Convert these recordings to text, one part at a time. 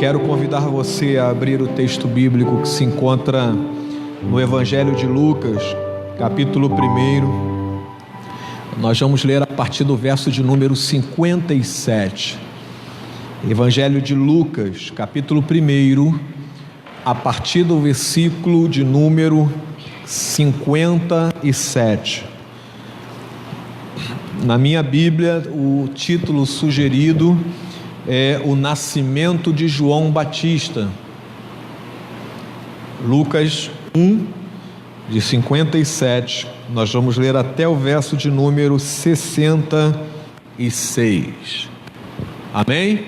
Quero convidar você a abrir o texto bíblico que se encontra no Evangelho de Lucas, capítulo 1. Nós vamos ler a partir do verso de número 57. Evangelho de Lucas, capítulo 1, a partir do versículo de número 57. Na minha Bíblia, o título sugerido é o nascimento de João Batista. Lucas 1, de 57, nós vamos ler até o verso de número 66. Amém?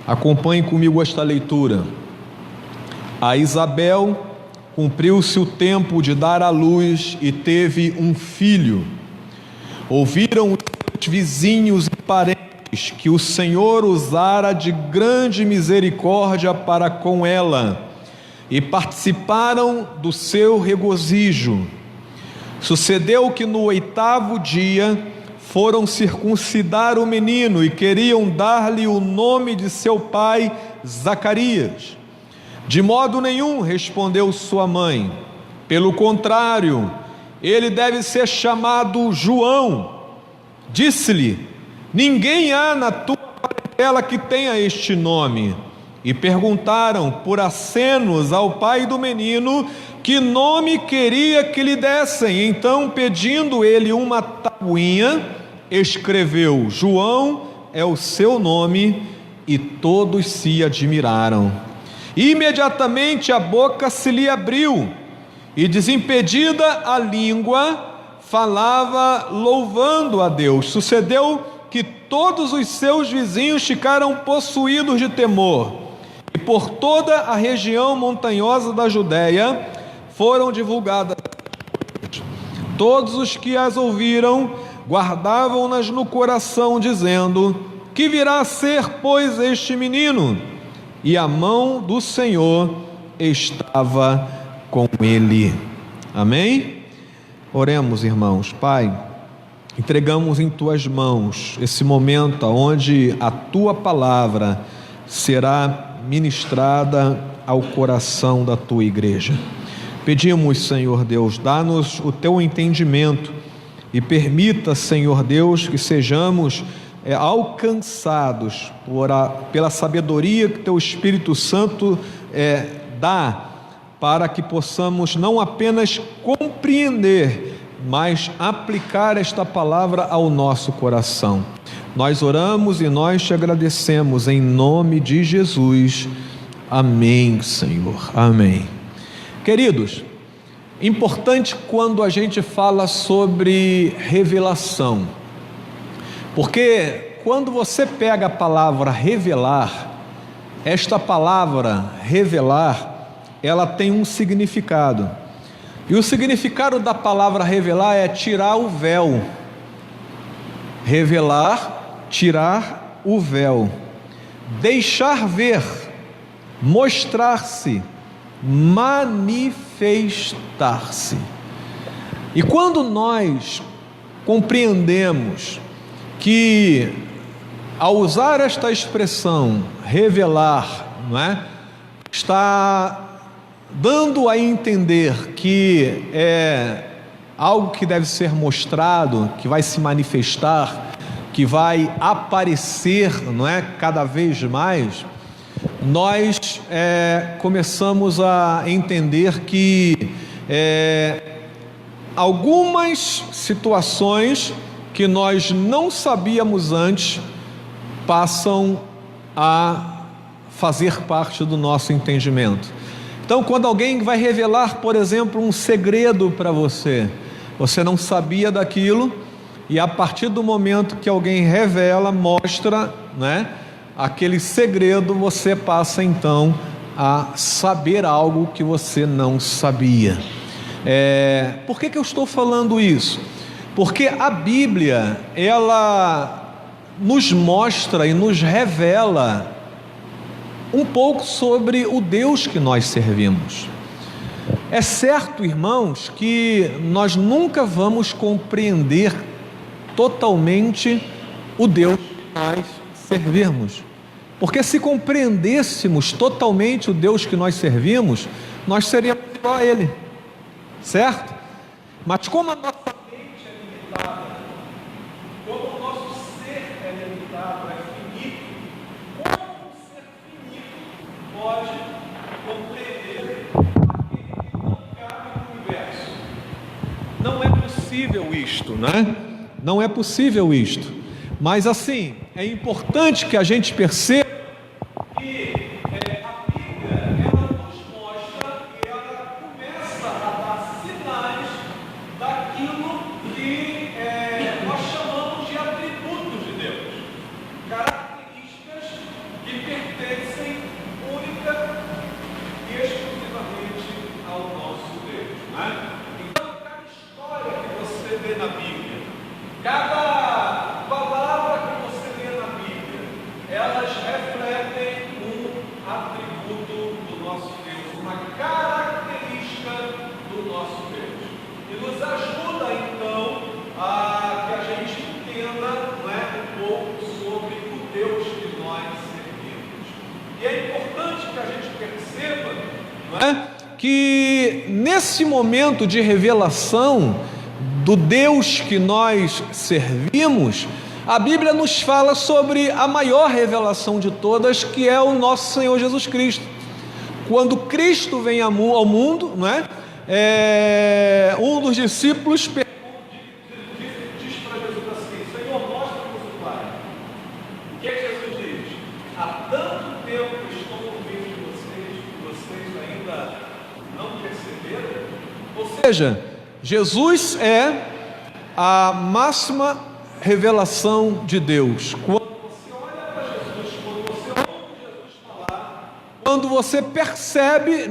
Acompanhe comigo esta leitura. A Isabel cumpriu-se o tempo de dar à luz e teve um filho. Ouviram os vizinhos e parentes que o Senhor usara de grande misericórdia para com ela, e participaram do seu regozijo. Sucedeu que no 8º dia foram circuncidar o menino e queriam dar-lhe o nome de seu pai Zacarias. De modo nenhum, respondeu sua mãe, pelo contrário, ele deve ser chamado João. Disse-lhe: ninguém há na tua parentela que tenha este nome. E perguntaram por acenos ao pai do menino que nome queria que lhe dessem. Então, pedindo ele uma tabuinha, escreveu: João é o seu nome, e todos se admiraram. Imediatamente a boca se lhe abriu, e desimpedida a língua, falava louvando a Deus. Sucedeu que todos os seus vizinhos ficaram possuídos de temor, e por toda a região montanhosa da Judéia foram divulgadas. Todos os que as ouviram guardavam-nas no coração, dizendo: que virá a ser, pois, este menino? E a mão do Senhor estava com ele. Amém? Oremos, irmãos. Pai, entregamos em tuas mãos esse momento onde a tua palavra será ministrada ao coração da tua igreja. Pedimos, Senhor Deus, dá-nos o teu entendimento e permita, Senhor Deus, que sejamos alcançados pela sabedoria que teu Espírito Santo dá, para que possamos não apenas compreender, mas aplicar esta palavra ao nosso coração. Nós oramos e nós te agradecemos em nome de Jesus. Amém, Senhor. Amém. Queridos, importante quando a gente fala sobre revelação, porque quando você pega a palavra revelar, esta palavra revelar, ela tem um significado. E o significado da palavra revelar é tirar o véu. Revelar, tirar o véu. Deixar ver, mostrar-se, manifestar-se. E quando nós compreendemos que, ao usar esta expressão, revelar, não é? Está dando a entender que é algo que deve ser mostrado, que vai se manifestar, que vai aparecer, não é? Cada vez mais, nós começamos a entender que algumas situações que nós não sabíamos antes passam a fazer parte do nosso entendimento. Então, quando alguém vai revelar, por exemplo, um segredo para você, você não sabia daquilo, e a partir do momento que alguém revela, mostra, né, aquele segredo, você passa então a saber algo que você não sabia. Por que eu estou falando isso? Porque a Bíblia, ela nos mostra e nos revela um pouco sobre o Deus que nós servimos. É certo, irmãos, que nós nunca vamos compreender totalmente o Deus que nós servimos. Porque se compreendêssemos totalmente o Deus que nós servimos, nós seríamos igual a Ele, certo? Mas como a nossa mente é limitada, como o nosso ser é limitado, é finito, como um ser finito pode compreender aquele que não cabe no universo? Não é possível isto, né? Não é possível isto. Mas assim, é importante que a gente perceba que a Bíblia, ela nos mostra e ela começa a dar sinais daquilo que nós chamamos de atributos de Deus, características que pertencem única e exclusivamente ao nosso Deus, né? Então, cada história que você vê na Bíblia, cada palavra que você lê na Bíblia, elas refletem um atributo do nosso Deus, uma característica do nosso Deus. E nos ajuda, então, a que a gente entenda, um pouco sobre o Deus que nós servimos. E é importante que a gente perceba, que nesse momento de revelação do Deus que nós servimos, a Bíblia nos fala sobre a maior revelação de todas, que é o nosso Senhor Jesus Cristo. Quando Cristo vem ao mundo, um dos discípulos diz para Jesus assim: Senhor, mostra-nos o Pai. O que Jesus diz? Há tanto tempo que estou no meio de vocês, que vocês ainda não perceberam? Ou seja, Jesus é a máxima revelação de Deus. Quando você olha para Jesus, quando você ouve Jesus falar, quando você percebe,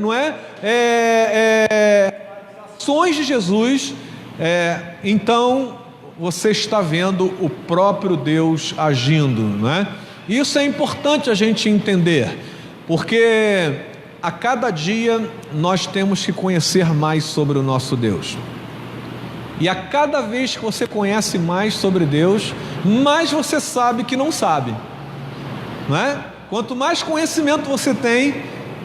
as ações de Jesus, então você está vendo o próprio Deus agindo, Isso é importante a gente entender, porque a cada dia nós temos que conhecer mais sobre o nosso Deus. E a cada vez que você conhece mais sobre Deus, mais você sabe que não sabe, Quanto mais conhecimento você tem,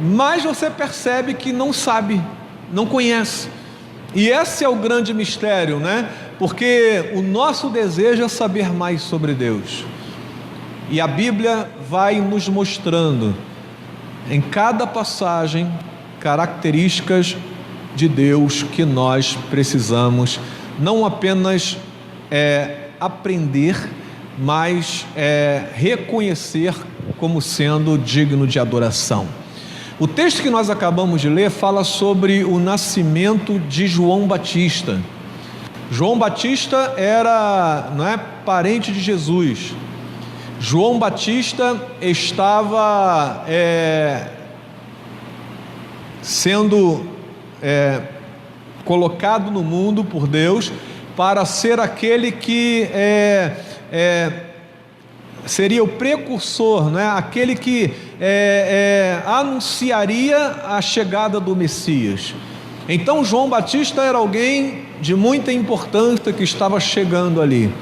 mais você percebe que não sabe, não conhece. E esse é o grande mistério, Porque o nosso desejo é saber mais sobre Deus. E a Bíblia vai nos mostrando, em cada passagem, características de Deus que nós precisamos não apenas aprender, mas reconhecer como sendo digno de adoração. O texto que nós acabamos de ler fala sobre o nascimento de João Batista. João Batista era parente de Jesus. João Batista estava sendo colocado no mundo por Deus para ser aquele que seria o precursor, aquele que anunciaria a chegada do Messias. Então João Batista era alguém de muita importância que estava chegando ali.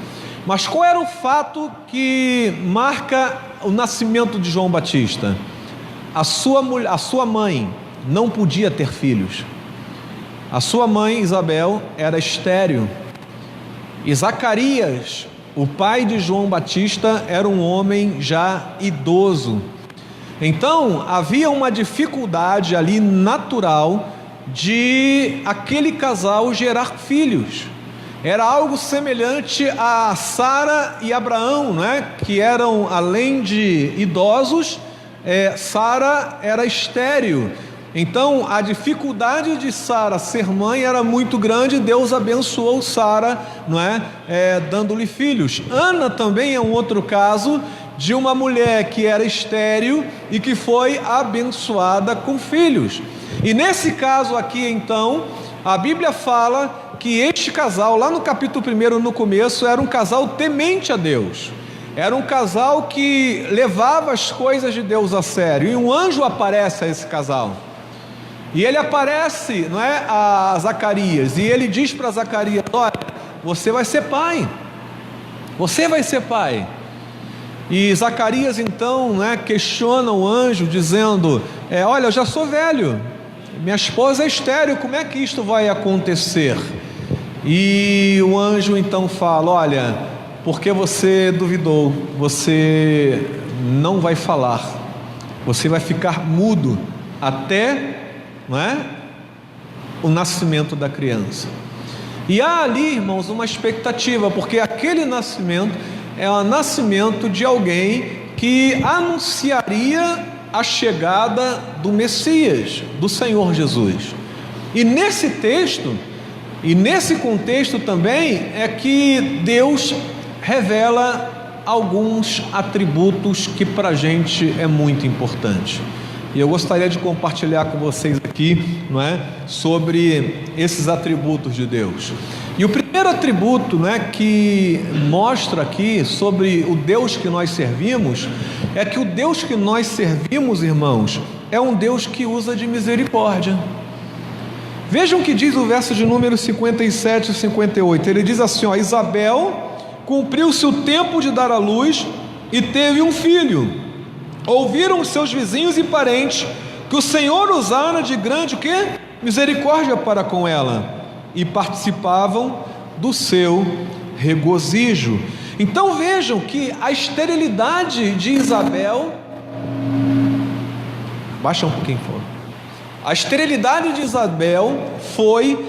Mas qual era o fato que marca o nascimento de João Batista? A sua mãe não podia ter filhos. A sua mãe, Isabel, era estéril. E Zacarias, o pai de João Batista, era um homem já idoso. Então, havia uma dificuldade ali natural de aquele casal gerar filhos. Era algo semelhante a Sara e Abraão, que eram, além de idosos, Sara era estéril. Então a dificuldade de Sara ser mãe era muito grande. Deus abençoou Sara, dando-lhe filhos. Ana também é um outro caso de uma mulher que era estéril e que foi abençoada com filhos. E nesse caso aqui, então, a Bíblia fala que este casal, lá no capítulo 1, no começo, era um casal temente a Deus. Era um casal que levava as coisas de Deus a sério. E um anjo aparece a esse casal. E ele aparece, a Zacarias. E ele diz para Zacarias: olha, você vai ser pai. Você vai ser pai. E Zacarias então, questiona o anjo, dizendo: olha, eu já sou velho, minha esposa é estéril, como é que isto vai acontecer? E o anjo então fala: olha, porque você duvidou, você não vai falar, você vai ficar mudo até o nascimento da criança. E há ali, irmãos, uma expectativa, porque aquele nascimento é o nascimento de alguém que anunciaria a chegada do Messias, do Senhor Jesus. E nesse texto, e nesse contexto também, é que Deus revela alguns atributos que para a gente é muito importante. E eu gostaria de compartilhar com vocês aqui, sobre esses atributos de Deus. E o primeiro atributo, que mostra aqui sobre o Deus que nós servimos, é que o Deus que nós servimos, irmãos, é um Deus que usa de misericórdia. Vejam o que diz o verso de número 57 e 58. Ele diz assim: Isabel cumpriu-se o tempo de dar à luz e teve um filho. Ouviram os seus vizinhos e parentes que o Senhor usara de grande o quê? Misericórdia para com ela, e participavam do seu regozijo. Então vejam que a esterilidade de Isabel, baixa um pouquinho, por favor. A esterilidade de Isabel foi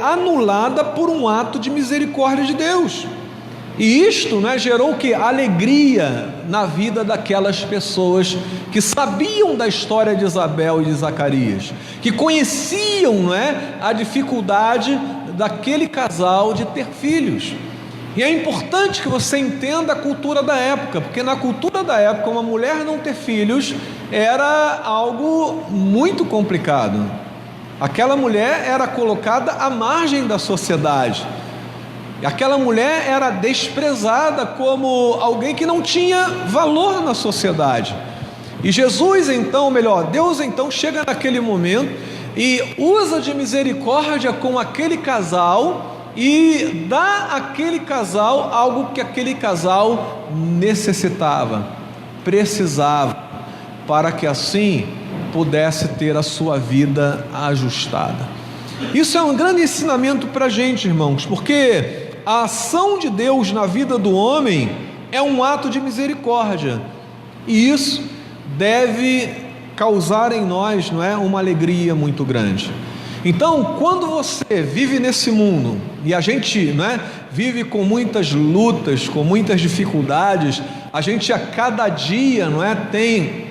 anulada por um ato de misericórdia de Deus. E isto gerou o que? Alegria na vida daquelas pessoas que sabiam da história de Isabel e de Zacarias, que conheciam a dificuldade daquele casal de ter filhos. E é importante que você entenda a cultura da época, porque na cultura da época uma mulher não ter filhos era algo muito complicado. Aquela mulher era colocada à margem da sociedade. Aquela mulher era desprezada como alguém que não tinha valor na sociedade. E Jesus então, Deus então chega naquele momento e usa de misericórdia com aquele casal e dá àquele casal algo que aquele casal necessitava, precisava, para que assim pudesse ter a sua vida ajustada. Isso é um grande ensinamento para a gente, irmãos, porque a ação de Deus na vida do homem é um ato de misericórdia, e isso deve causar em nós uma alegria muito grande. Então, quando você vive nesse mundo, e a gente vive com muitas lutas, com muitas dificuldades, a gente a cada dia tem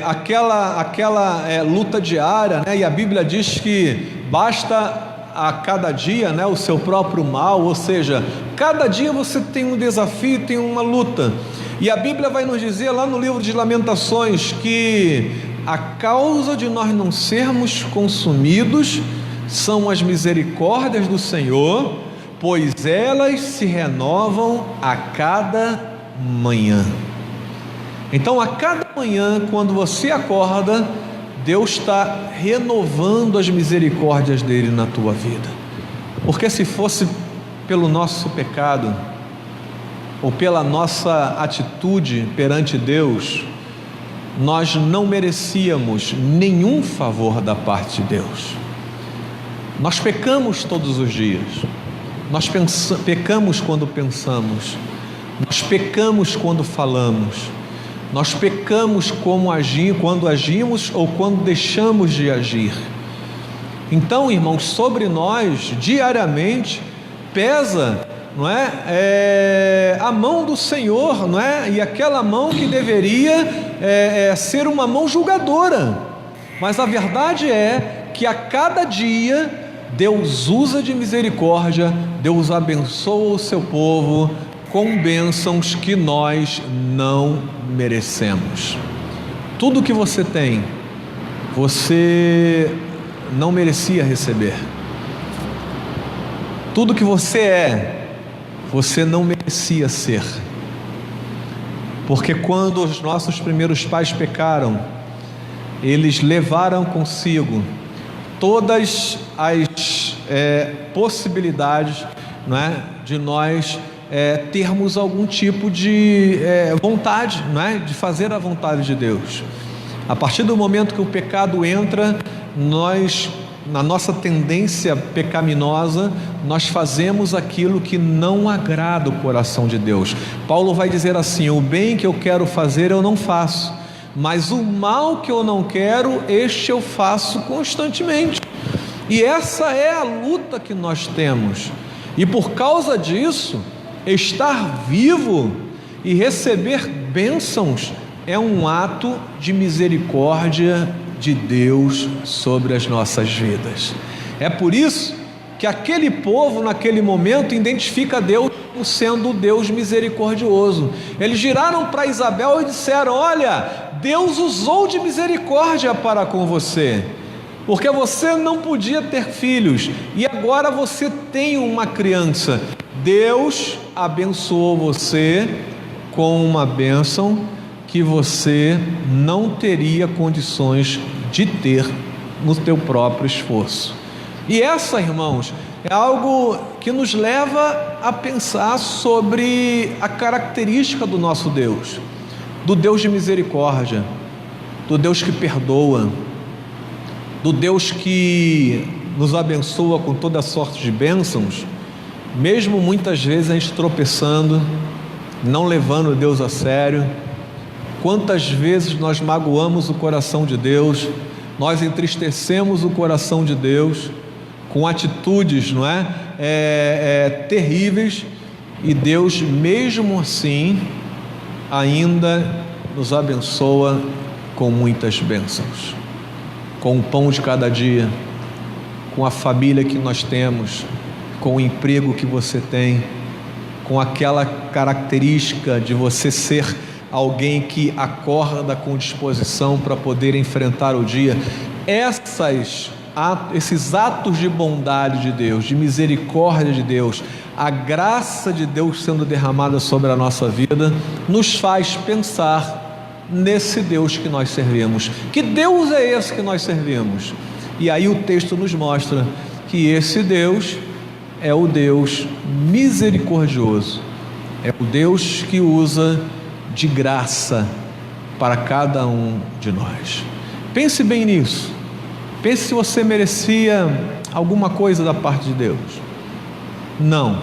aquela luta diária, e a Bíblia diz que basta a cada dia o seu próprio mal, ou seja, cada dia você tem um desafio, tem uma luta. E a Bíblia vai nos dizer lá no livro de Lamentações que a causa de nós não sermos consumidos são as misericórdias do Senhor, pois elas se renovam a cada manhã. Então, a cada manhã, quando você acorda, Deus está renovando as misericórdias dele na tua vida. Porque se fosse pelo nosso pecado, ou pela nossa atitude perante Deus, nós não merecíamos nenhum favor da parte de Deus. Nós pecamos todos os dias, nós pecamos quando pensamos, nós pecamos quando falamos, nós pecamos quando agimos ou quando deixamos de agir. Então, irmãos, sobre nós diariamente pesa a mão do Senhor, e aquela mão que deveria ser uma mão julgadora, mas a verdade é que a cada dia Deus usa de misericórdia, Deus abençoa o seu povo com bênçãos que nós não merecemos. Tudo que você tem, você não merecia receber. Tudo que você é, você não merecia ser. Porque quando os nossos primeiros pais pecaram, eles levaram consigo todas as possibilidades de nós termos algum tipo de vontade, não é? De fazer a vontade de Deus. A partir do momento que o pecado entra, nós, na nossa tendência pecaminosa, nós fazemos aquilo que não agrada o coração de Deus. Paulo vai dizer assim: o bem que eu quero fazer eu não faço, mas o mal que eu não quero, este eu faço constantemente. E essa é a luta que nós temos, e por causa disso, estar vivo e receber bênçãos é um ato de misericórdia de Deus sobre as nossas vidas. É por isso que aquele povo naquele momento identifica Deus como sendo o Deus misericordioso. Eles giraram para Isabel e disseram: olha, Deus usou de misericórdia para com você, porque você não podia ter filhos e agora você tem uma criança. Deus abençoou você com uma bênção que você não teria condições de ter no teu próprio esforço. E essa, irmãos, é algo que nos leva a pensar sobre a característica do nosso Deus, do Deus de misericórdia, do Deus que perdoa, do Deus que nos abençoa com toda sorte de bênçãos, mesmo muitas vezes a gente tropeçando, não levando Deus a sério. Quantas vezes nós magoamos o coração de Deus, nós entristecemos o coração de Deus com atitudes, não é? Terríveis, e Deus mesmo assim ainda nos abençoa com muitas bênçãos, com o pão de cada dia, com a família que nós temos, com o emprego que você tem, com aquela característica de você ser alguém que acorda com disposição para poder enfrentar o dia. Esses atos de bondade de Deus, de misericórdia de Deus, a graça de Deus sendo derramada sobre a nossa vida, nos faz pensar nesse Deus que nós servimos. Que Deus é esse que nós servimos? E aí o texto nos mostra que esse Deus é o Deus misericordioso, é o Deus que usa de graça para cada um de nós. Pense bem nisso. Pense se você merecia alguma coisa da parte de Deus. Não,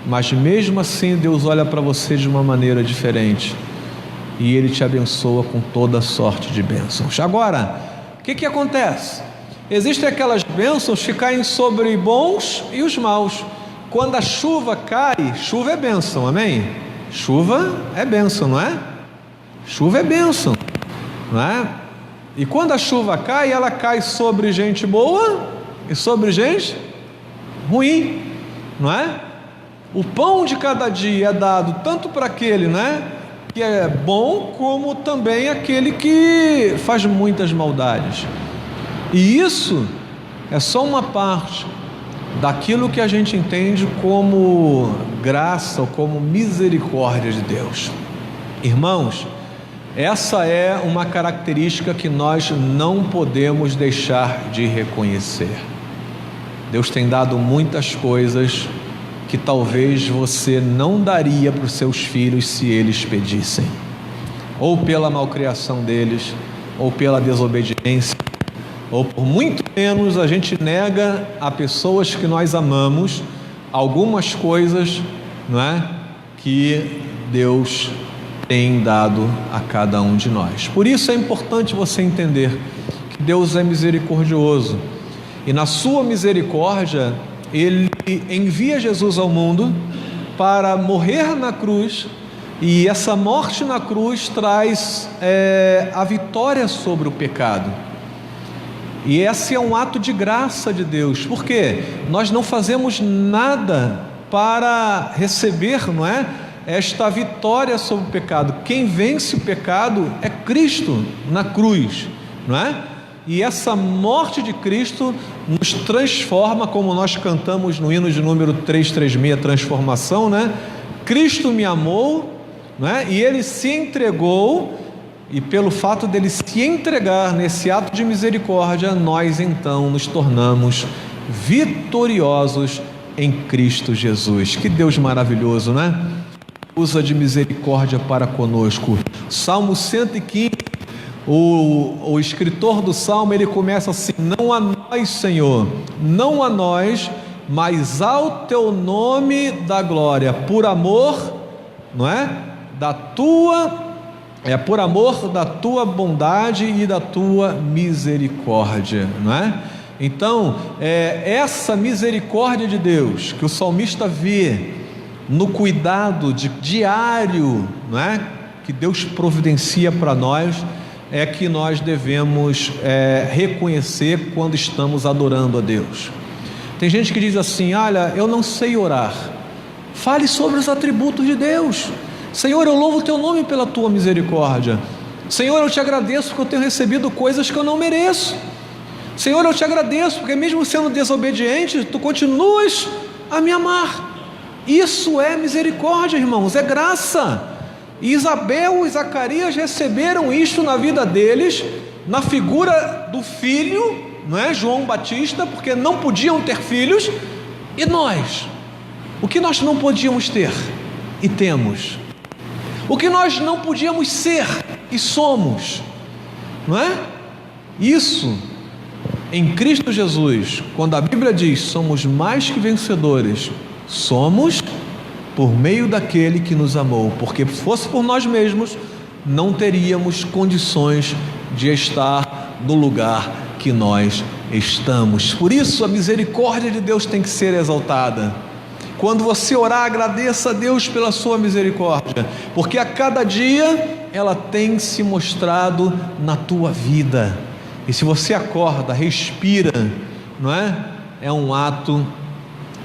mas mesmo assim Deus olha para você de uma maneira diferente e Ele te abençoa com toda sorte de bênçãos. Agora, o que acontece? Existem aquelas bênçãos que caem sobre bons e os maus. Quando a chuva cai, chuva é bênção, amém? Chuva é bênção, não é? Chuva é bênção, não é? E quando a chuva cai, ela cai sobre gente boa e sobre gente ruim, não é? O pão de cada dia é dado tanto para aquele, né, que é bom, como também aquele que faz muitas maldades. E isso é só uma parte daquilo que a gente entende como graça ou como misericórdia de Deus. Irmãos, essa é uma característica que nós não podemos deixar de reconhecer. Deus tem dado muitas coisas que talvez você não daria para os seus filhos se eles pedissem, ou pela malcriação deles, ou pela desobediência, ou por muito menos a gente nega a pessoas que nós amamos algumas coisas, não é, que Deus tem dado a cada um de nós. Por isso é importante você entender que Deus é misericordioso, e na sua misericórdia Ele envia Jesus ao mundo para morrer na cruz, e essa morte na cruz traz a vitória sobre o pecado. E esse é um ato de graça de Deus, porque nós não fazemos nada para receber, não é, esta vitória sobre o pecado. Quem vence o pecado é Cristo na cruz, não é? E essa morte de Cristo nos transforma, como nós cantamos no hino de número 336, transformação, né? Cristo me amou, não é? E Ele se entregou, e pelo fato dele se entregar nesse ato de misericórdia, nós então nos tornamos vitoriosos em Cristo Jesus. Que Deus maravilhoso, né? Usa de misericórdia para conosco. Salmo 115, o escritor do Salmo, ele começa assim: não a nós, Senhor, não a nós, mas ao teu nome da glória, por amor, não é? Por amor da tua bondade e da tua misericórdia, não é? Então, essa misericórdia de Deus que o salmista vê no cuidado diário, não é? Que Deus providencia para nós, é que nós devemos reconhecer quando estamos adorando a Deus. Tem gente que diz assim: olha, eu não sei orar. Fale sobre os atributos de Deus. Senhor, eu louvo o teu nome pela tua misericórdia. Senhor, eu te agradeço porque eu tenho recebido coisas que eu não mereço. Senhor, eu te agradeço porque mesmo sendo desobediente, tu continuas a me amar. Isso é misericórdia, irmãos, é graça. E Isabel e Zacarias receberam isto na vida deles, na figura do filho, não é? João Batista, porque não podiam ter filhos. E nós, o que nós não podíamos ter e temos, o que nós não podíamos ser e somos, não é? Isso em Cristo Jesus, quando a Bíblia diz somos mais que vencedores, somos por meio daquele que nos amou, porque se fosse por nós mesmos, não teríamos condições de estar no lugar que nós estamos. Por isso a misericórdia de Deus tem que ser exaltada. Quando você orar, agradeça a Deus pela sua misericórdia, porque a cada dia ela tem se mostrado na tua vida. E se você acorda, respira, não é? É um ato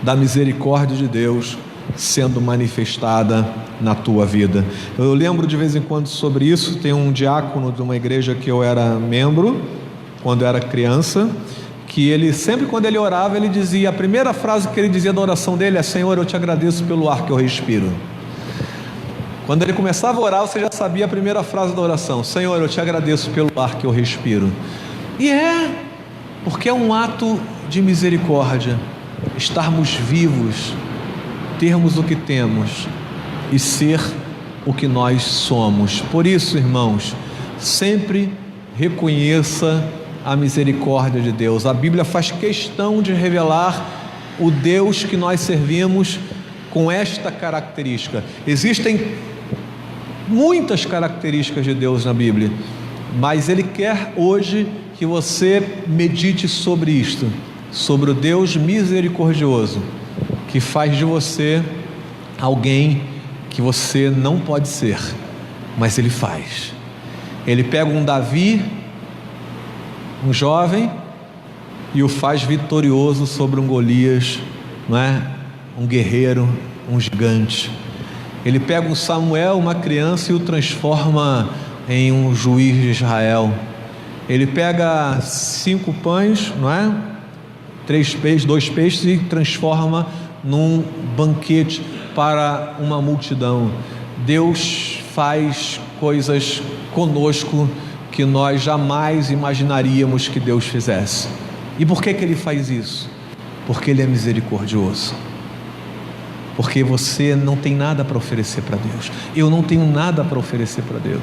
da misericórdia de Deus sendo manifestada na tua vida. Eu lembro de vez em quando sobre isso. Tem um diácono de uma igreja que eu era membro quando eu era criança, que ele sempre, quando ele orava, ele dizia, a primeira frase que ele dizia da oração dele é: Senhor, eu te agradeço pelo ar que eu respiro. Quando ele começava a orar, você já sabia a primeira frase da oração: Senhor, eu te agradeço pelo ar que eu respiro. E porque é um ato de misericórdia estarmos vivos, termos o que temos e ser o que nós somos. Por isso, irmãos, sempre reconheça a misericórdia de Deus. A Bíblia faz questão de revelar o Deus que nós servimos com esta característica. Existem muitas características de Deus na Bíblia, mas Ele quer hoje que você medite sobre isto, sobre o Deus misericordioso, que faz de você alguém que você não pode ser, mas Ele faz. Ele pega um Davi, um jovem, e o faz vitorioso sobre um Golias, não é? Um guerreiro, um gigante. Ele pega um Samuel, uma criança, e o transforma em um juiz de Israel. Ele pega 5 pães, não é? 2 peixes, e transforma num banquete para uma multidão. Deus faz coisas conosco que nós jamais imaginaríamos que Deus fizesse. E por que Ele faz isso? Porque Ele é misericordioso. Porque você não tem nada para oferecer para Deus. Eu não tenho nada para oferecer para Deus.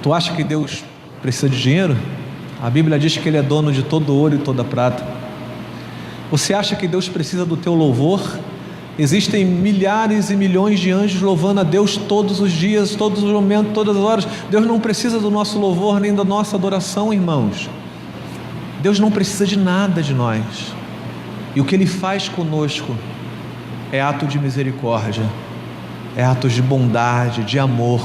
Tu acha que Deus precisa de dinheiro? A Bíblia diz que Ele é dono de todo ouro e toda prata. Você acha que Deus precisa do teu louvor? Existem milhares e milhões de anjos louvando a Deus todos os dias, todos os momentos, todas as horas. Deus não precisa do nosso louvor nem da nossa adoração, irmãos. Deus não precisa de nada de nós. E o que Ele faz conosco é ato de misericórdia, é atos de bondade, de amor.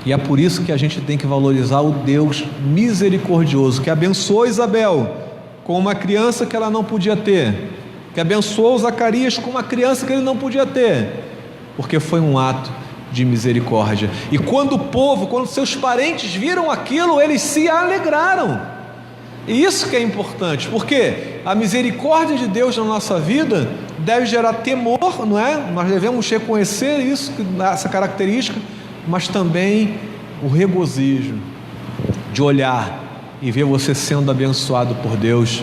E é por isso que a gente tem que valorizar o Deus misericordioso, que abençoou Isabel com uma criança que ela não podia ter, que abençoou Zacarias com uma criança que ele não podia ter, porque foi um ato de misericórdia. E quando o povo, quando seus parentes viram aquilo, eles se alegraram. E isso que é importante, porque a misericórdia de Deus na nossa vida deve gerar temor, não é? Nós devemos reconhecer isso, essa característica, mas também o regozijo de olhar e ver você sendo abençoado por Deus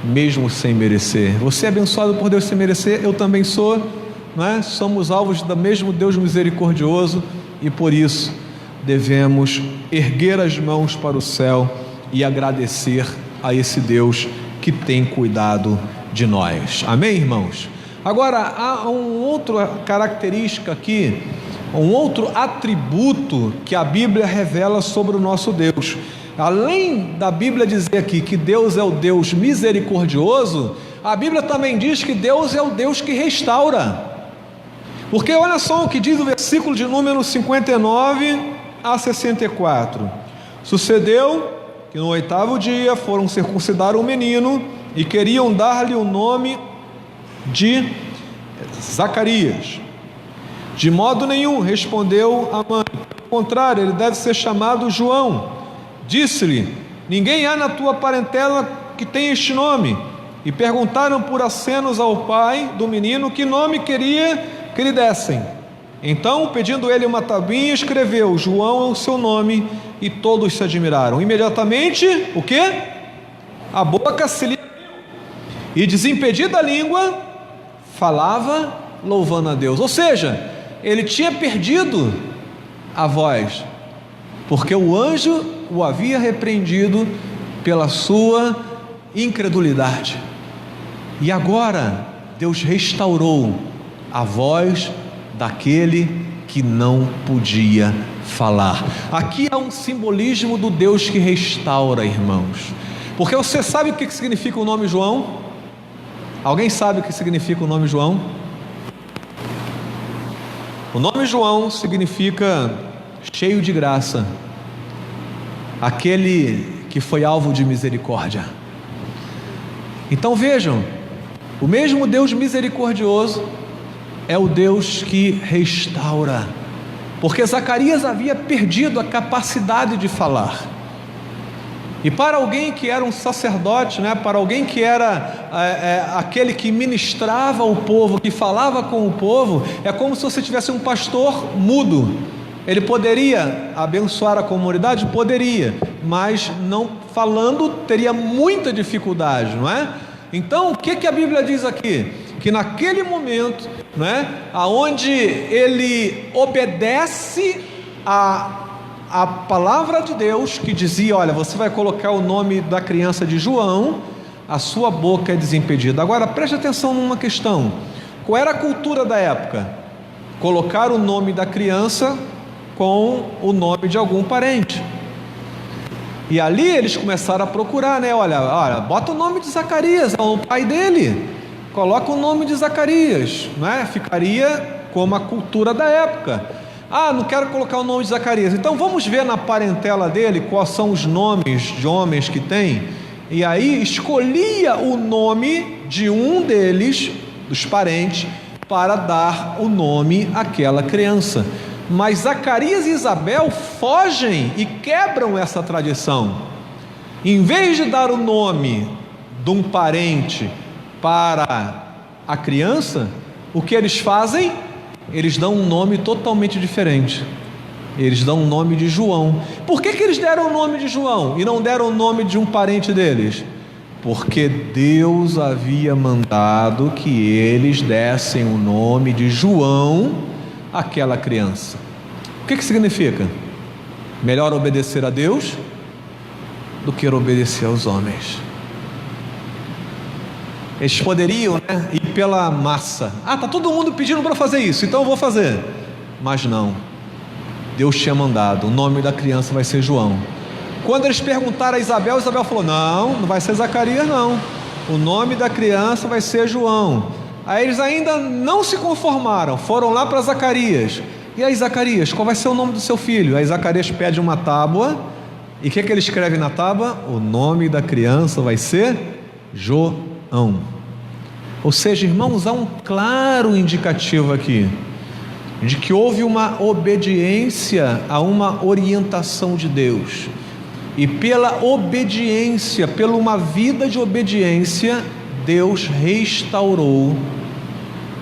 mesmo sem merecer. Você é abençoado por Deus sem merecer, eu também sou, não é? Somos alvos do mesmo Deus misericordioso e por isso devemos erguer as mãos para o céu e agradecer a esse Deus que tem cuidado de nós. Amém, irmãos? Agora, há uma outra característica aqui, um outro atributo que a Bíblia revela sobre o nosso Deus. Além da Bíblia dizer aqui que Deus é o Deus misericordioso, a Bíblia também diz que Deus é o Deus que restaura. Porque olha só o que diz o versículo de número 59 a 64. Sucedeu que no 8º dia foram circuncidar o menino e queriam dar-lhe o nome de Zacarias. De modo nenhum, respondeu a mãe, pelo contrário, ele deve ser chamado João. Disse-lhe, ninguém há na tua parentela que tenha este nome. E perguntaram por acenos ao pai do menino que nome queria que lhe dessem. Então, pedindo ele uma tabuinha, escreveu, João é o seu nome, e todos se admiraram. Imediatamente, o quê? A boca se lhe abriu, e desimpedida a língua, falava louvando a Deus. Ou seja, ele tinha perdido a voz, porque o anjo o havia repreendido pela sua incredulidade. E agora, Deus restaurou a voz daquele que não podia falar. Aqui há um simbolismo do Deus que restaura, irmãos. Porque você sabe o que significa o nome João? Alguém sabe o que significa o nome João? O nome João significa cheio de graça, aquele que foi alvo de misericórdia. Então vejam, o mesmo Deus misericordioso é o Deus que restaura, porque Zacarias havia perdido a capacidade de falar. E para alguém que era um sacerdote, né, para alguém que era aquele que ministrava o povo, que falava com o povo, é como se você tivesse um pastor mudo. Ele poderia abençoar a comunidade? Poderia, mas não falando teria muita dificuldade, não é? Então, o que a Bíblia diz aqui? Que naquele momento, não é, aonde ele obedece a palavra de Deus, que dizia, olha, você vai colocar o nome da criança de João, a sua boca é desimpedida. Agora, preste atenção numa questão. Qual era a cultura da época? Colocar o nome da criança com o nome de algum parente. E ali eles começaram a procurar, né? Olha, bota o nome de Zacarias, é o pai dele. Coloca o nome de Zacarias, né? Ficaria como a cultura da época. Não quero colocar o nome de Zacarias. Então vamos ver na parentela dele quais são os nomes de homens que tem. E aí escolhia o nome de um deles, dos parentes, para dar o nome àquela criança. Mas Zacarias e Isabel fogem e quebram essa tradição. Em vez de dar o nome de um parente para a criança, o que eles fazem? Eles dão um nome totalmente diferente. Eles dão o nome de João. Por que eles deram o nome de João e não deram o nome de um parente deles? Porque Deus havia mandado que eles dessem o nome de João àquela criança. O que significa? Melhor obedecer a Deus do que obedecer aos homens. Eles poderiam, né, ir pela massa. Está todo mundo pedindo para fazer isso, então eu vou fazer. Mas não, Deus tinha mandado, o nome da criança vai ser João. Quando eles perguntaram a Isabel, Isabel falou, não vai ser Zacarias não, o nome da criança vai ser João. Aí eles ainda não se conformaram, foram lá para Zacarias. E aí, Zacarias, qual vai ser o nome do seu filho? Aí Zacarias pede uma tábua, e o que ele escreve na tábua? O nome da criança vai ser João. Ou seja, irmãos, há um claro indicativo aqui de que houve uma obediência a uma orientação de Deus, e pela obediência, pela uma vida de obediência, Deus restaurou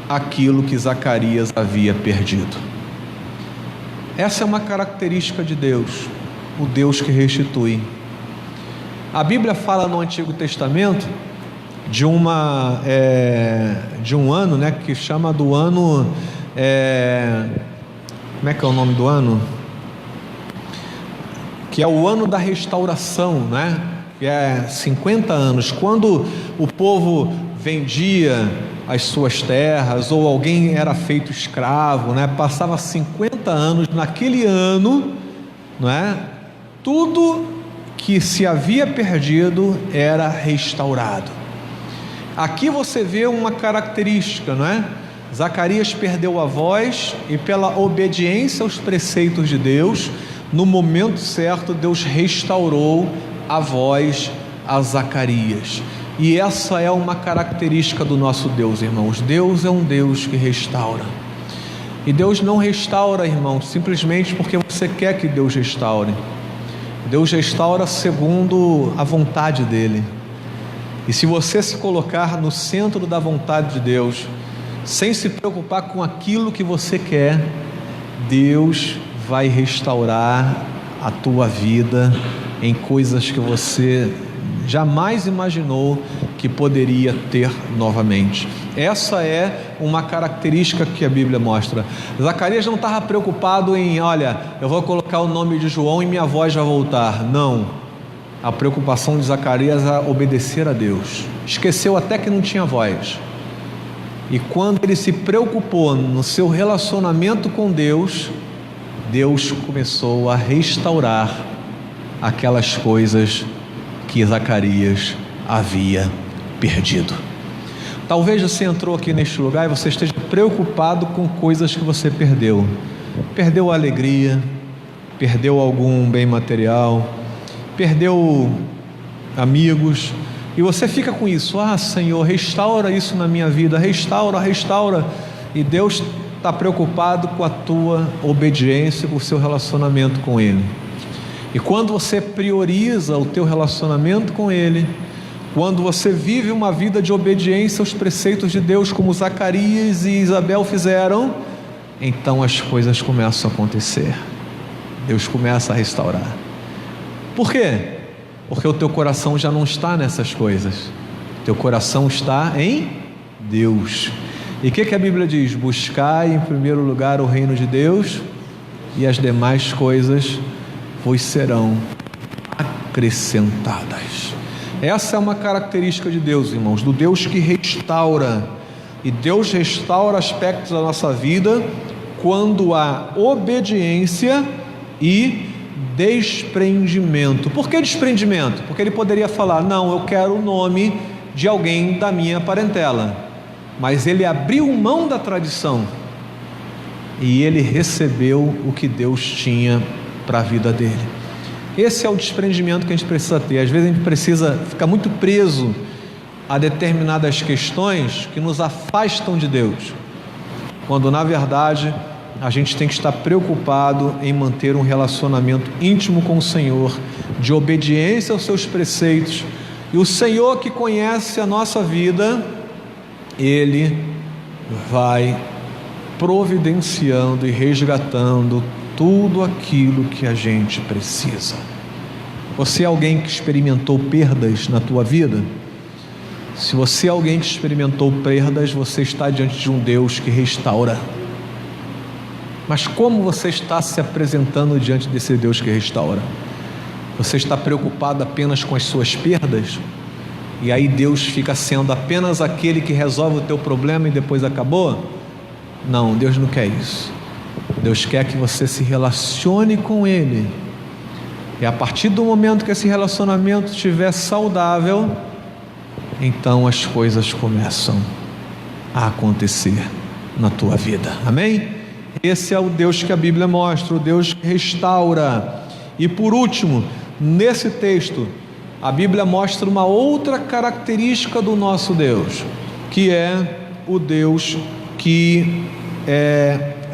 aquilo que Zacarias havia perdido. Essa é uma característica de Deus, o Deus que restitui. A Bíblia fala no Antigo Testamento de um ano, né, que chama do ano, como é que é o nome do ano? Que é o ano da restauração, né? Que é 50 anos, quando o povo vendia as suas terras, ou alguém era feito escravo, né? Passava 50 anos, naquele ano, não é? Tudo que se havia perdido era restaurado. Aqui você vê uma característica, não é? Zacarias perdeu a voz e, pela obediência aos preceitos de Deus, no momento certo Deus restaurou a voz a Zacarias. E essa é uma característica do nosso Deus, irmãos. Deus é um Deus que restaura. E Deus não restaura, irmãos, simplesmente porque você quer que Deus restaure. Deus restaura segundo a vontade dEle. E se você se colocar no centro da vontade de Deus, sem se preocupar com aquilo que você quer, Deus vai restaurar a tua vida em coisas que você jamais imaginou que poderia ter novamente. Essa é uma característica que a Bíblia mostra. Zacarias não estava preocupado em, olha, eu vou colocar o nome de João e minha voz vai voltar. Não. A preocupação de Zacarias era obedecer a Deus. Esqueceu até que não tinha voz. E quando ele se preocupou no seu relacionamento com Deus, Deus começou a restaurar aquelas coisas que Zacarias havia perdido. Talvez você entrou aqui neste lugar e você esteja preocupado com coisas que você perdeu. Perdeu a alegria, perdeu algum bem material, perdeu amigos, e você fica com isso. Ah, Senhor, restaura isso na minha vida, restaura, e Deus está preocupado com a tua obediência, com o seu relacionamento com Ele. E quando você prioriza o teu relacionamento com Ele, quando você vive uma vida de obediência aos preceitos de Deus, como Zacarias e Isabel fizeram, então as coisas começam a acontecer. Deus começa a restaurar. Por quê? Porque o teu coração já não está nessas coisas. Teu coração está em Deus. E o que a Bíblia diz? Buscai em primeiro lugar o reino de Deus, e as demais coisas vos serão acrescentadas. Essa é uma característica de Deus, irmãos, do Deus que restaura. E Deus restaura aspectos da nossa vida quando há obediência e desprendimento. Por que desprendimento? Porque ele poderia falar, não, eu quero o nome de alguém da minha parentela, mas ele abriu mão da tradição e ele recebeu o que Deus tinha para a vida dele. Esse é o desprendimento que a gente precisa ter. Às vezes a gente precisa ficar muito preso a determinadas questões que nos afastam de Deus, quando na verdade a gente tem que estar preocupado em manter um relacionamento íntimo com o Senhor, de obediência aos seus preceitos. E o Senhor, que conhece a nossa vida, Ele vai providenciando e resgatando tudo aquilo que a gente precisa. Você é alguém que experimentou perdas na tua vida? Se você é alguém que experimentou perdas, você está diante de um Deus que restaura. Mas como você está se apresentando diante desse Deus que restaura? Você está preocupado apenas com as suas perdas? E aí Deus fica sendo apenas aquele que resolve o teu problema e depois acabou? Não, Deus não quer isso. Deus quer que você se relacione com Ele. E a partir do momento que esse relacionamento estiver saudável, então as coisas começam a acontecer na tua vida. Amém? Esse é o Deus que a Bíblia mostra, o Deus que restaura. E por último, nesse texto, a Bíblia mostra uma outra característica do nosso Deus, que é o Deus que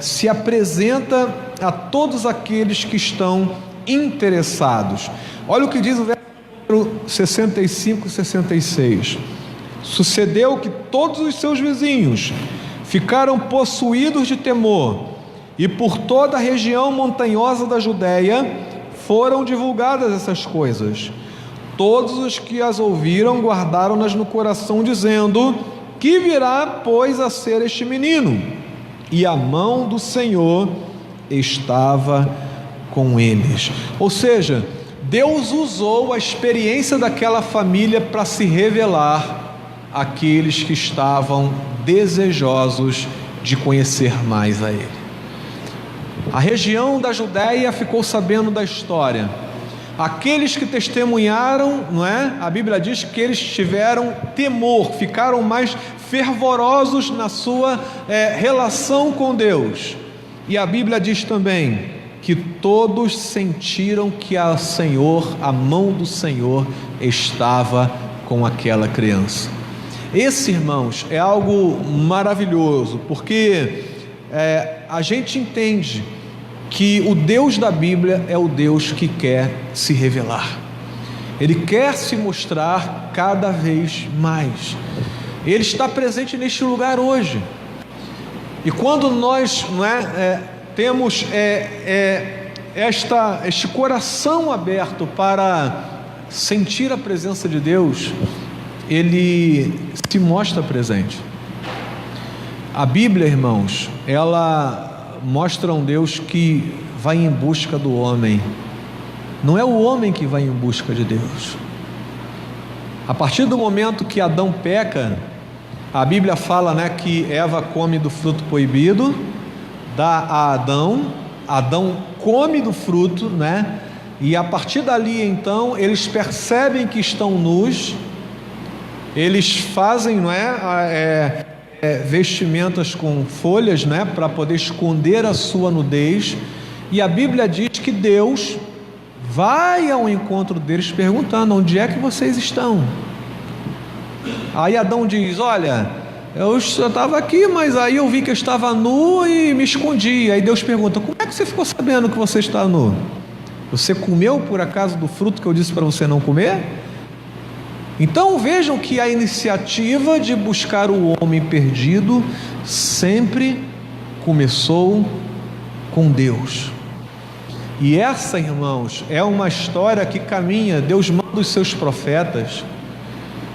se apresenta a todos aqueles que estão interessados. Olha o que diz o verso 65 e 66. Sucedeu que todos os seus vizinhos ficaram possuídos de temor, e por toda a região montanhosa da Judéia foram divulgadas essas coisas. Todos os que as ouviram guardaram-nas no coração, dizendo: que virá, pois, a ser este menino? E a mão do Senhor estava com eles. Ou seja, Deus usou a experiência daquela família para se revelar àqueles que estavam desejosos de conhecer mais a Ele. A região da Judéia ficou sabendo da história. Aqueles que testemunharam, não é? A Bíblia diz que eles tiveram temor, ficaram mais fervorosos na sua relação com Deus. E a Bíblia diz também que todos sentiram que a mão do Senhor estava com aquela criança. Esse, irmãos, é algo maravilhoso, porque a gente entende que o Deus da Bíblia é o Deus que quer se revelar. Ele quer se mostrar cada vez mais. Ele está presente neste lugar hoje. E quando nós temos este coração aberto para sentir a presença de Deus, Ele se mostra presente. A Bíblia, irmãos, ela mostra um Deus que vai em busca do homem. Não é o homem que vai em busca de Deus. A partir do momento que Adão peca, a Bíblia fala, que Eva come do fruto proibido, dá a Adão come do fruto, e a partir dali então eles percebem que estão nus, eles fazem vestimentas com folhas, para poder esconder a sua nudez, e a Bíblia diz que Deus vai ao encontro deles perguntando: onde é que vocês estão? Aí Adão diz: olha, eu estava aqui, mas aí eu vi que eu estava nu e me escondi. Aí Deus pergunta: como é que você ficou sabendo que você está nu? Você comeu por acaso do fruto que eu disse para você não comer? Então vejam que a iniciativa de buscar o homem perdido sempre começou com Deus. E essa, irmãos, é uma história que caminha. Deus manda os seus profetas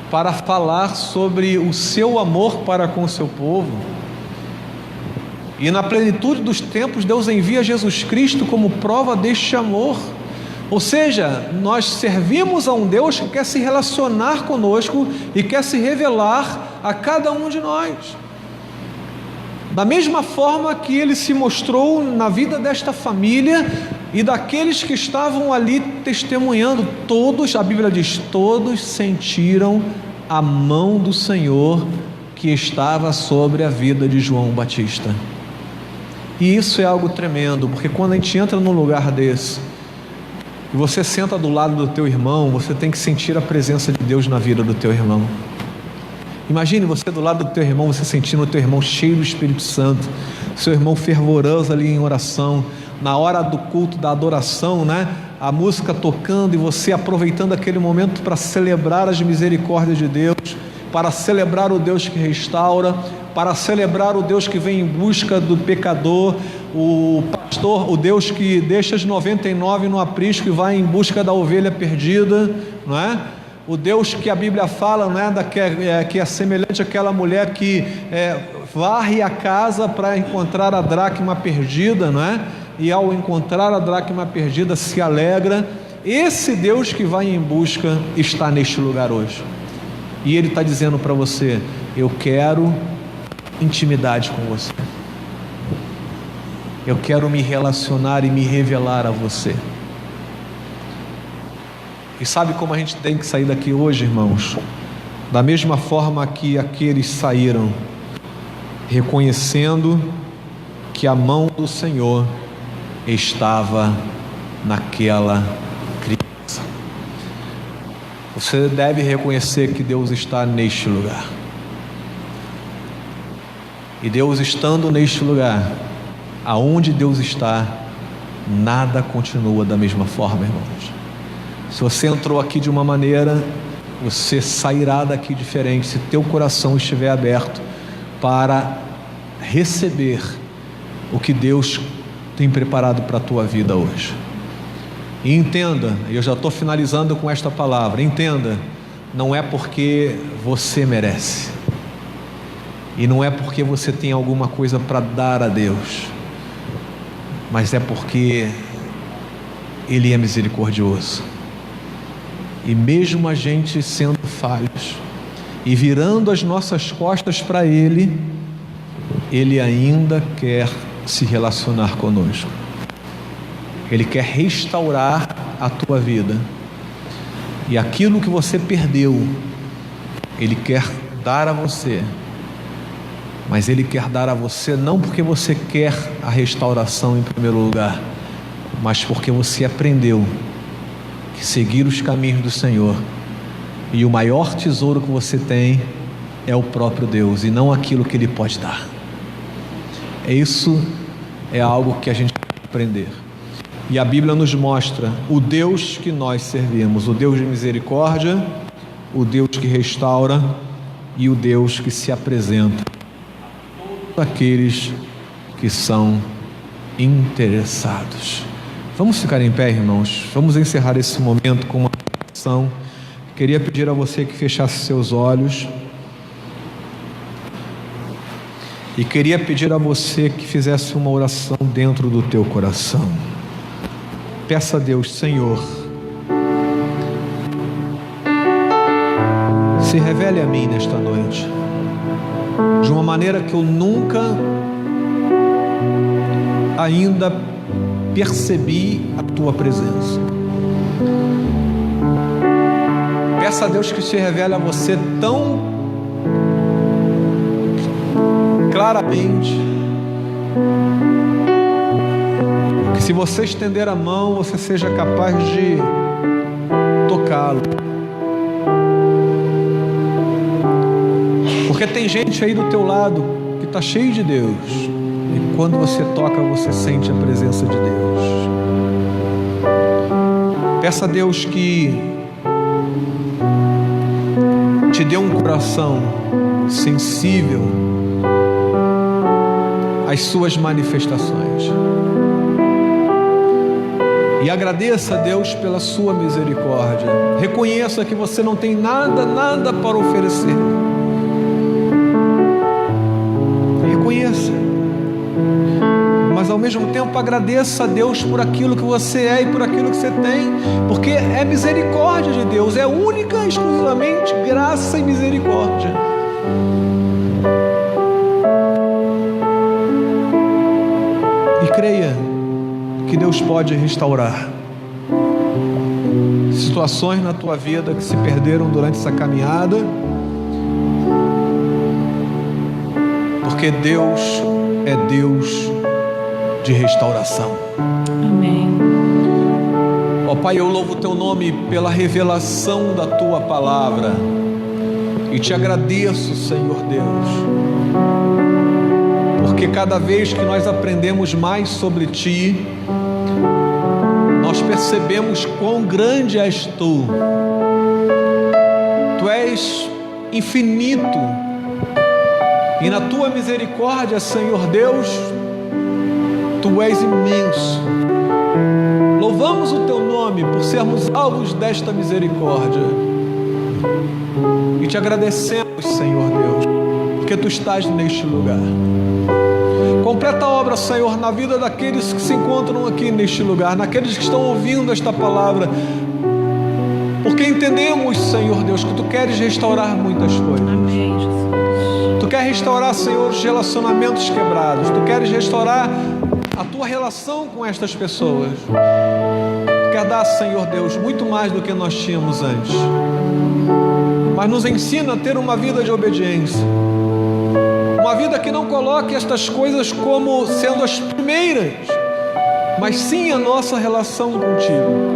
para falar sobre o seu amor para com o seu povo. E na plenitude dos tempos, Deus envia Jesus Cristo como prova deste amor. Ou seja, nós servimos a um Deus que quer se relacionar conosco e quer se revelar a cada um de nós. Da mesma forma que Ele se mostrou na vida desta família e daqueles que estavam ali testemunhando, todos, a Bíblia diz, todos sentiram a mão do Senhor que estava sobre a vida de João Batista. E isso é algo tremendo, porque quando a gente entra num lugar desse, e você senta do lado do teu irmão, você tem que sentir a presença de Deus na vida do teu irmão. Imagine você do lado do teu irmão, você sentindo o teu irmão cheio do Espírito Santo, seu irmão fervoroso ali em oração, na hora do culto, da adoração, a música tocando e você aproveitando aquele momento para celebrar as misericórdias de Deus, para celebrar o Deus que restaura, para celebrar o Deus que vem em busca do pecador, o pastor, o Deus que deixa as 99 no aprisco e vai em busca da ovelha perdida, o Deus que a Bíblia fala, que é semelhante àquela mulher que varre a casa para encontrar a dracma perdida, e ao encontrar a dracma perdida se alegra. Esse Deus que vai em busca está neste lugar hoje, e Ele está dizendo para você: eu quero intimidade com você, eu quero me relacionar e me revelar a você. E sabe como a gente tem que sair daqui hoje, irmãos? Da mesma forma que aqueles saíram, reconhecendo que a mão do Senhor estava naquela criança. Você deve reconhecer que Deus está neste lugar. E Deus estando neste lugar, aonde Deus está, nada continua da mesma forma, irmãos. Se você entrou aqui de uma maneira, você sairá daqui diferente, se teu coração estiver aberto para receber o que Deus tem preparado para a tua vida hoje. E entenda, eu já estou finalizando com esta palavra, entenda, não é porque você merece, e não é porque você tem alguma coisa para dar a Deus, mas é porque Ele é misericordioso. E mesmo a gente sendo falhos e virando as nossas costas para Ele, Ele ainda quer se relacionar conosco. Ele quer restaurar a tua vida. E aquilo que você perdeu, Ele quer dar a você. Mas Ele quer dar a você não porque você quer a restauração em primeiro lugar, mas porque você aprendeu que seguir os caminhos do Senhor, e o maior tesouro que você tem é o próprio Deus, e não aquilo que Ele pode dar. Isso é algo que a gente tem que aprender. E a Bíblia nos mostra o Deus que nós servimos, o Deus de misericórdia, o Deus que restaura e o Deus que se apresenta a todos aqueles que são interessados. Vamos ficar em pé, irmãos. Vamos encerrar esse momento com uma oração. Queria pedir a você que fechasse seus olhos. E queria pedir a você que fizesse uma oração dentro do teu coração. Peça a Deus: Senhor, se revele a mim nesta noite, de uma maneira que eu nunca ainda percebi a tua presença. Peça a Deus que se revele a você tão claramente, que se você estender a mão, você seja capaz de tocá-lo. Porque tem gente aí do teu lado que está cheio de Deus, e quando você toca, você sente a presença de Deus. Peça a Deus que te dê um coração sensível às suas manifestações, e agradeça a Deus pela sua misericórdia. Reconheça que você não tem nada para oferecer. Reconheça, mas ao mesmo tempo agradeça a Deus por aquilo que você é e por aquilo que você tem, porque é misericórdia de Deus, é única e exclusivamente graça e misericórdia. E creia que Deus pode restaurar situações na tua vida que se perderam durante essa caminhada, porque Deus é Deus de restauração. Amém. Ó Pai, eu louvo o teu nome pela revelação da tua palavra e te agradeço, Senhor Deus, porque cada vez que nós aprendemos mais sobre ti, nós percebemos quão grande és tu. Tu és infinito, e na tua misericórdia, Senhor Deus, tu és imenso. Louvamos o teu nome por sermos alvos desta misericórdia, e te agradecemos, Senhor Deus, porque tu estás neste lugar. Completa a obra, Senhor, na vida daqueles que se encontram aqui neste lugar, naqueles que estão ouvindo esta palavra, porque entendemos, Senhor Deus, que tu queres restaurar muitas coisas. Amém, Jesus. Tu queres restaurar, Senhor, os relacionamentos quebrados. Tu queres restaurar a tua relação com estas pessoas. Tu quer dar, Senhor Deus, muito mais do que nós tínhamos antes. Mas nos ensina a ter uma vida de obediência, uma vida que não coloque estas coisas como sendo as primeiras, mas sim a nossa relação contigo.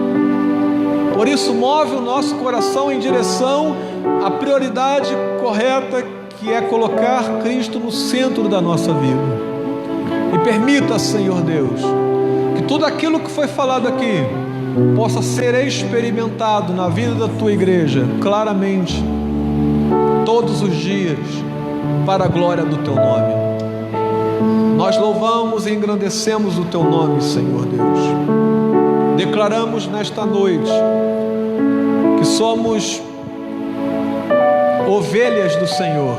Por isso, move o nosso coração em direção à prioridade correta, que é colocar Cristo no centro da nossa vida. E permita, Senhor Deus, que tudo aquilo que foi falado aqui possa ser experimentado na vida da tua igreja, claramente, todos os dias, para a glória do teu nome. Nós louvamos e engrandecemos o teu nome, Senhor Deus. declaramos nesta noite que somos ovelhas do Senhor,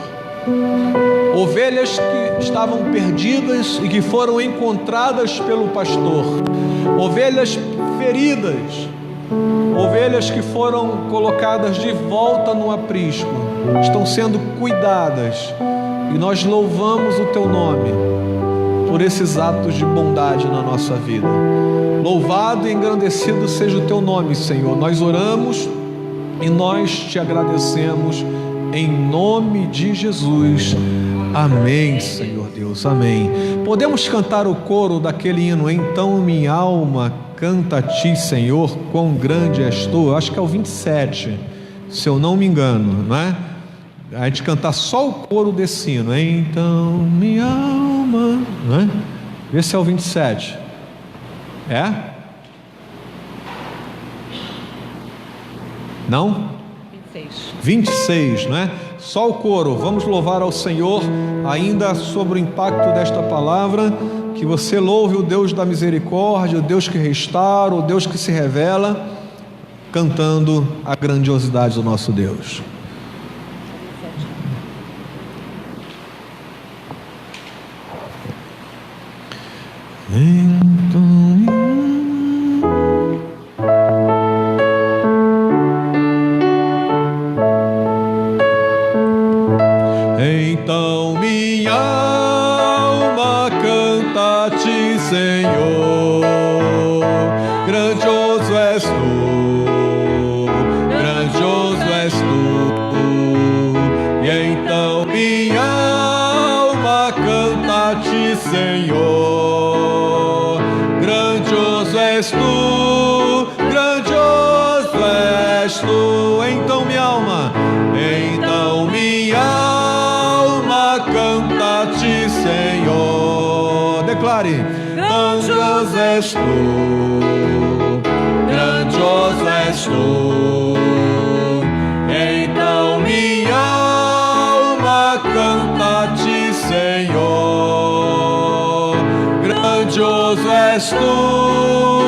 ovelhas que estavam perdidas e que foram encontradas pelo pastor, ovelhas feridas, ovelhas que foram colocadas de volta no aprisco, estão sendo cuidadas, e nós louvamos o teu nome por esses atos de bondade na nossa vida. Louvado e engrandecido seja o teu nome, Senhor. Nós oramos e nós te agradecemos em nome de Jesus. Amém, Senhor Deus, amém. Podemos cantar o coro daquele hino, então minha alma canta a ti, Senhor, quão grande és tu. Eu acho que é o 27, se eu não me engano, não é? A gente cantar só o coro desse hino, então minha alma, não é? Esse é o 27. É? Não? 26, não é? Só o coro. Vamos louvar ao Senhor ainda sobre o impacto desta palavra. Que você louve o Deus da misericórdia, o Deus que restaura, o Deus que se revela, cantando a grandiosidade do nosso Deus. Então minha alma canta a ti, Senhor, grandioso és tu, grandioso és tu. E então minha alma canta a ti, Senhor, grandioso és tu, grandioso és tu. Então minha alma canta a ti, Senhor. Declare: grandioso és tu, grandioso és tu. Então minha alma canta a ti, Senhor, grandioso és tu,